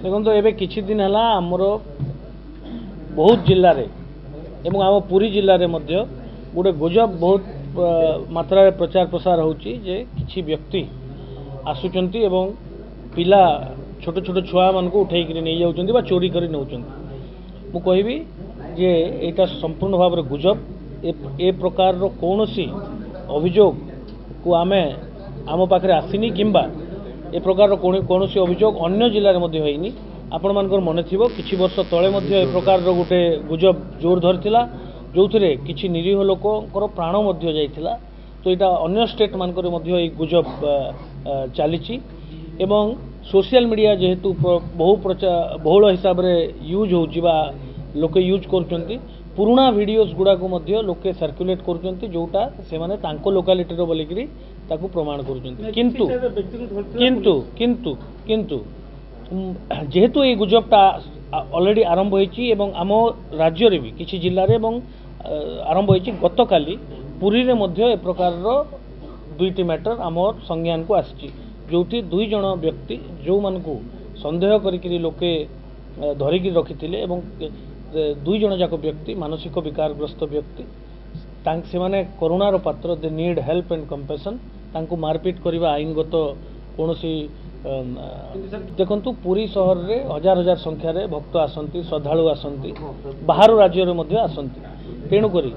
देखो एबे किछि दिन हला हमर बहुत जिल्ला रे एवं आम पुरी जिल्ला रे मध्य गोटे गुजब बहुत मात्रा रे प्रचार प्रसार होउची जे किछि व्यक्ति आसुचंती एवं पिला छोट छोट छुआ मान को उठै करी नै जाउचंती बा चोरी करी नउचंती। मु कहबी जे एटा संपूर्ण भाव रे गुजब ए प्रकार रो कोनोसी अभियोग को आमे आम पाखरे आसीनी किंबा ए प्रकार कौन अभियोग अन्य जिले में होनी। आपण मानकर मन थी किछि वर्ष तले ए प्रकार गोटे गुजब जोर धरता जो थे किछि निरीह लोकर प्राण जाइथिला। तो यहाँ अन्य स्टेट मानकर गुजब चली एवं सोशल मीडिया जेहेतु बहुल हिसाब रे यूज होउजिबा लोके यूज करचंती पुराना वीडियोस गुडा को मध्य लोके सर्कुलेट करचंती जोटा से माने तांको लोकालिटी रो बोलिकरी ताकू प्रमाण करचंती। किंतु किंतु किंतु किंतु जेहेतु ये गुजबटा ऑलरेडी आरंभ होईची एवं आम राज्य रे भी किछि जिल्ला रे एवं आरंभ होईची गतकाली पुरी रे मध्य ए प्रकार रो दुईटी मैटर आमर संज्ञान को आसी जोटी दुई जण व्यक्ति जो मान को संदेह करिकरी लोके धरिकी रखिथिले एवं दुई जण जाक व्यक्ति मानसिक विकारग्रस्त व्यक्ति से माने करुणार पात्र they need help and compassion तांको मारपीट करबा आईनगत कोनोसी देखंतु पुरी शहर रे हजार हजार संख्या रे भक्त आसंती श्रद्धालु आसंती बाहर राज्य रे मध्य आसंती तेणु करी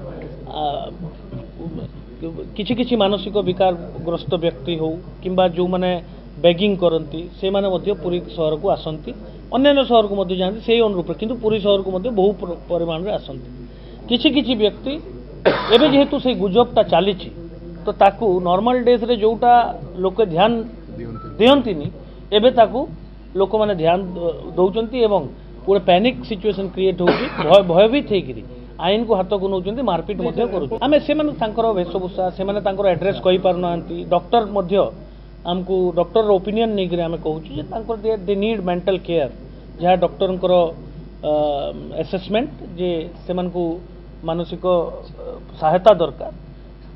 किछि किछि मानसिक विकारग्रस्त व्यक्ति हो किंबा जो माने बेगिंग करती से माने मध्य पुरी शहर को आसंती अन्य शहर को मध्य जाती से अनुरूप किंतु पुरी शहर को मध्य बहु परिमाण रे आसंती किछि किछि व्यक्ति एबे जेहेतु से गुजबटा चली तो ताकू नॉर्मल डेज रे जोटा लोक ध्यान दियंतिनी एबे ताकू लोक माने ध्यान दउचंती एवं पूरे पैनिक सिचुएशन क्रिएट होउची भयभीत हेकरी आईन को हाथ को नउचंती मारपीट मध्य करू आमे से माने तांकर वेशभूषा से माने तांकर एड्रेस कहि पार नांती डॉक्टर मध्य आमको डॉक्टर रो ओपिनियन नै करे आमे कहूची जे तांकर दे नीड मेंटल केयर जहाँ डॉक्टर असेसमेंट जे से मन को मानसिक सहायता दरकार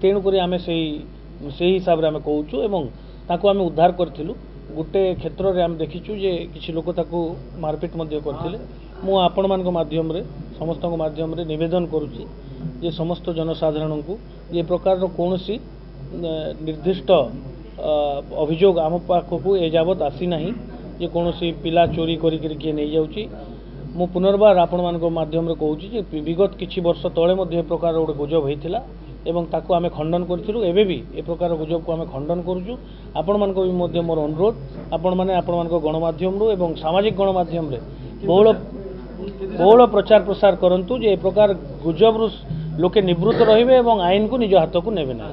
तेणु करी आमे से हिसाब रे आमे कहूचु एवं ताको आमे उद्धार करथिलु गोटे क्षेत्र रे आमे देखिचु जे किछि लोक ताको मारपीट मध्य करथिले। मु आपण मान माध्यम रे समस्त माध्यम रे निवेदन करूची जे समस्त जनसाधारण को ये प्रकार रो कोनोसी निर्दिष्ट अभियोग आम पाखकू ए जावत आसी नाही जे कोनोसी पिला चोरी करी किए नहीं जाउची। मु पुनर्बार आपण मान माध्यम रे कहूची जे विगत किछि वर्ष तले मध्य ए प्रकार गोटे गुजब होइथिला एवं ताको आमे खंडन करथिलु एबे भी ए प्रकार गुजब को आमे खंडन करूचु। आपण मान को भी मध्य मोर अनुरोध आपण माने आपण मान गणमाध्यम रो एवं सामाजिक गणमाध्यम रे बहुल प्रचार प्रसार करंतु जे ए प्रकार गुजब रु लोके निवृत्त रहिबे एवं आईन को निज हाथ को नेबे ना।